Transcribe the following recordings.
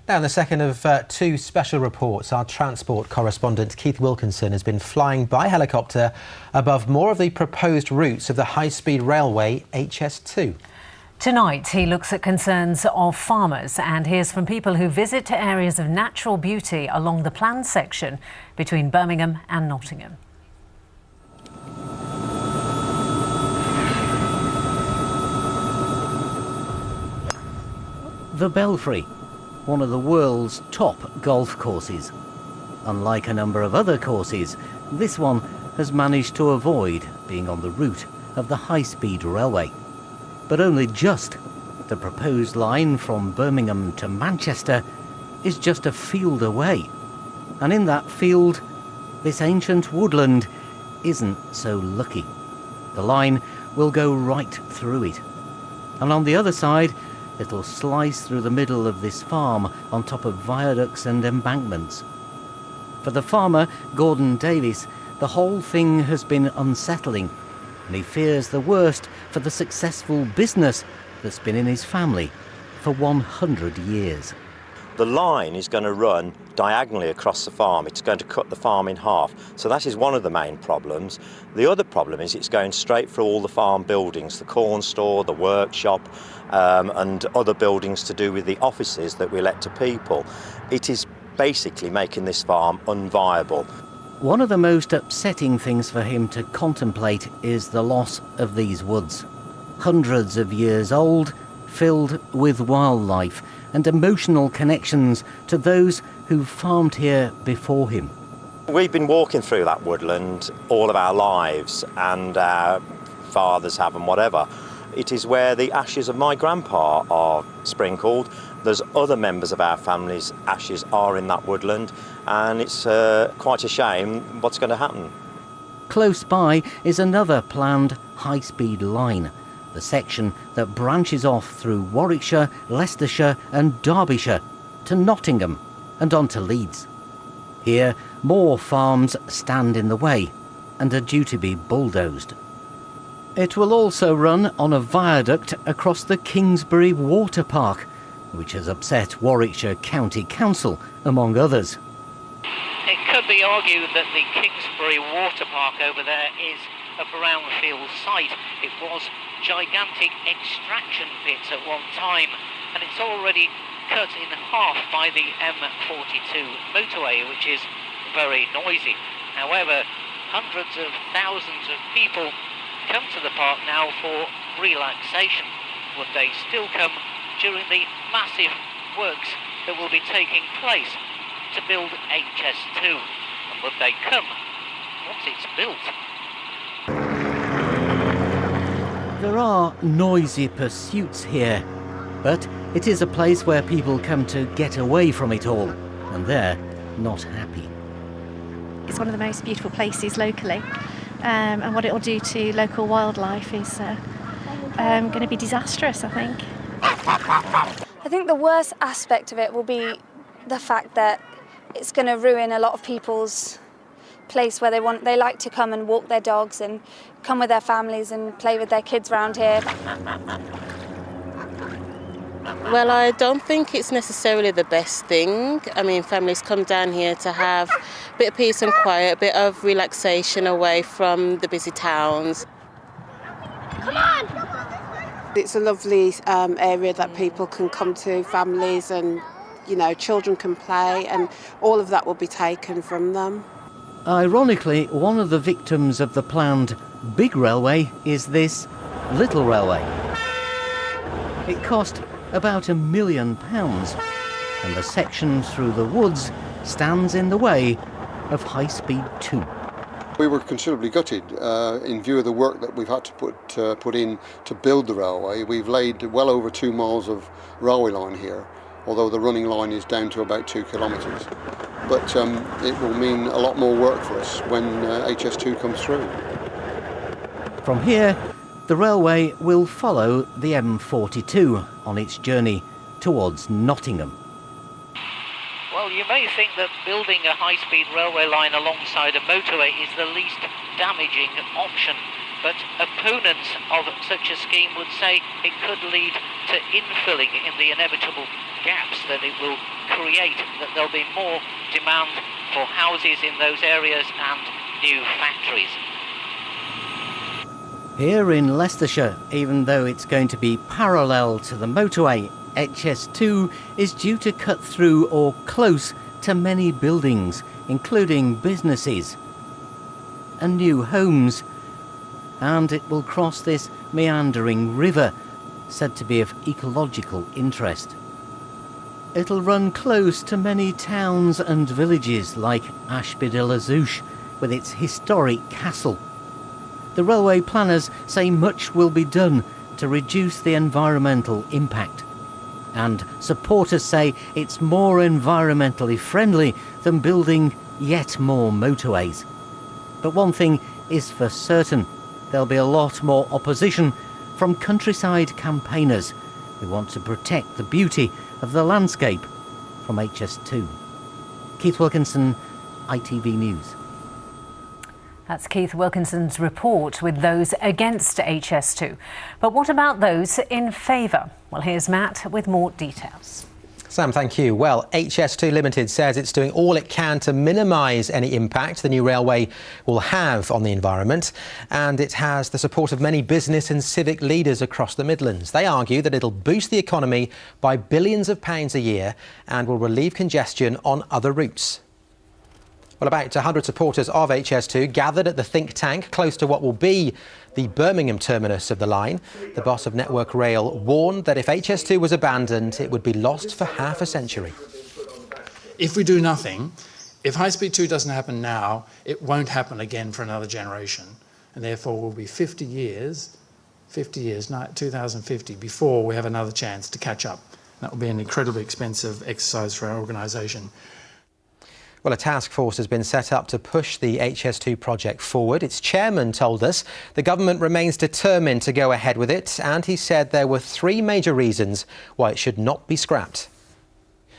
Now, in the second of two special reports, our transport correspondent Keith Wilkinson has been flying by helicopter above more of the proposed routes of the high-speed railway HS2. Tonight, he looks at concerns of farmers and hears from people who visit areas of natural beauty along the planned section between Birmingham and Nottingham. The Belfry, one of the world's top golf courses. Unlike a number of other courses, this one has managed to avoid being on the route of the high-speed railway. But only just. The proposed line from Birmingham to Manchester is just a field away. And in that field, this ancient woodland isn't so lucky. The line will go right through it. And on the other side, it'll slice through the middle of this farm on top of viaducts and embankments. For the farmer, Gordon Davies, the whole thing has been unsettling, and he fears the worst for the successful business that's been in his family for 100 years. The line is going to run diagonally across the farm. It's going to cut the farm in half. So that is one of the main problems. The other problem is it's going straight through all the farm buildings, the corn store, the workshop, and other buildings to do with the offices that we let to people. It is basically making this farm unviable. One of the most upsetting things for him to contemplate is the loss of these woods. Hundreds of years old, filled with wildlife and emotional connections to those who farmed here before him. We've been walking through that woodland all of our lives, and our fathers have and whatever. It is where the ashes of my grandpa are sprinkled. There's other members of our family's ashes are in that woodland, and it's quite a shame what's going to happen. Close by is another planned high-speed line, the section that branches off through Warwickshire, Leicestershire and Derbyshire to Nottingham and on to Leeds. Here, more farms stand in the way and are due to be bulldozed. It will also run on a viaduct across the Kingsbury Water Park, which has upset Warwickshire County Council, among others. It could be argued that the Kingsbury Water Park over there is a brownfield site. It was gigantic extraction pits at one time, and it's already cut in half by the M42 motorway, which is very noisy. However, hundreds of thousands of people come to the park now for relaxation. Would they still come during the massive works that will be taking place to build HS2? And would they come once it's built? There are noisy pursuits here, but it is a place where people come to get away from it all, and they're not happy. It's one of the most beautiful places locally, and what it will do to local wildlife is going to be disastrous, I think. I think the worst aspect of it will be the fact that it's going to ruin a lot of people's place where they like to come and walk their dogs and come with their families and play with their kids around here. Well, I don't think it's necessarily the best thing. I mean, families come down here to have a bit of peace and quiet, a bit of relaxation away from the busy towns. Come on! It's a lovely area that people can come to, families and, you know, children can play, and all of that will be taken from them. Ironically, one of the victims of the planned big railway is this little railway. It cost about £1 million, and the section through the woods stands in the way of High Speed 2. We were considerably gutted in view of the work that we've had to put in to build the railway. We've laid well over 2 miles of railway line here, although the running line is down to about 2 kilometres. But it will mean a lot more work for us when HS2 comes through. From here, the railway will follow the M42 on its journey towards Nottingham. Well, you may think that building a high-speed railway line alongside a motorway is the least damaging option, but opponents of such a scheme would say it could lead to infilling in the inevitable gaps that it will create, that there'll be more demand for houses in those areas and new factories. Here in Leicestershire, even though it's going to be parallel to the motorway, HS2 is due to cut through or close to many buildings, including businesses and new homes. And it will cross this meandering river, said to be of ecological interest. It'll run close to many towns and villages like Ashby-de-la-Zouch, with its historic castle. The railway planners say much will be done to reduce the environmental impact. And supporters say it's more environmentally friendly than building yet more motorways. But one thing is for certain, there'll be a lot more opposition from countryside campaigners who want to protect the beauty of the landscape from HS2. Keith Wilkinson, ITV News. That's Keith Wilkinson's report with those against HS2. But what about those in favour? Well, here's Matt with more details. Sam, thank you. Well, HS2 Limited says it's doing all it can to minimise any impact the new railway will have on the environment, and it has the support of many business and civic leaders across the Midlands. They argue that it'll boost the economy by billions of pounds a year and will relieve congestion on other routes. Well, about 100 supporters of HS2 gathered at the think tank close to what will be the Birmingham terminus of the line. The boss of Network Rail warned that if HS2 was abandoned, it would be lost for half a century. If we do nothing, if High Speed 2 doesn't happen now, it won't happen again for another generation. And therefore will be 50 years, 2050, before we have another chance to catch up. That will be an incredibly expensive exercise for our organisation. Well, a task force has been set up to push the HS2 project forward. Its chairman told us the government remains determined to go ahead with it, and he said there were three major reasons why it should not be scrapped.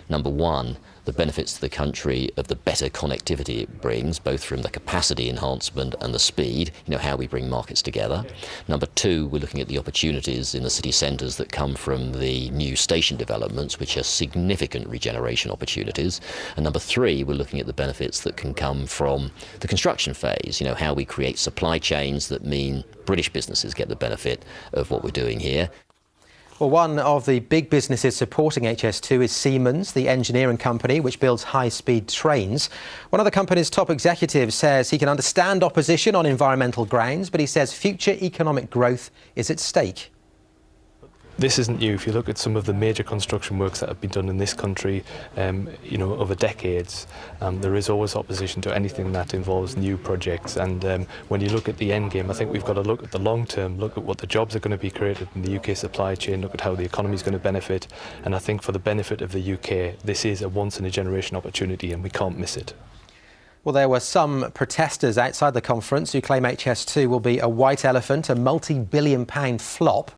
Number one, the benefits to the country of the better connectivity it brings, both from the capacity enhancement and the speed, how we bring markets together. Number two, we're looking at the opportunities in the city centres that come from the new station developments, which are significant regeneration opportunities. And number three, we're looking at the benefits that can come from the construction phase, how we create supply chains that mean British businesses get the benefit of what we're doing here. Well, one of the big businesses supporting HS2 is Siemens, the engineering company which builds high-speed trains. One of the company's top executives says he can understand opposition on environmental grounds, but he says future economic growth is at stake. This isn't new. If you look at some of the major construction works that have been done in this country, over decades, there is always opposition to anything that involves new projects. And when you look at the end game, I think we've got to look at the long term, look at what the jobs are going to be created in the UK supply chain, look at how the economy is going to benefit. And I think for the benefit of the UK, this is a once-in-a-generation opportunity and we can't miss it. Well, there were some protesters outside the conference who claim HS2 will be a white elephant, a multi-billion-pound flop.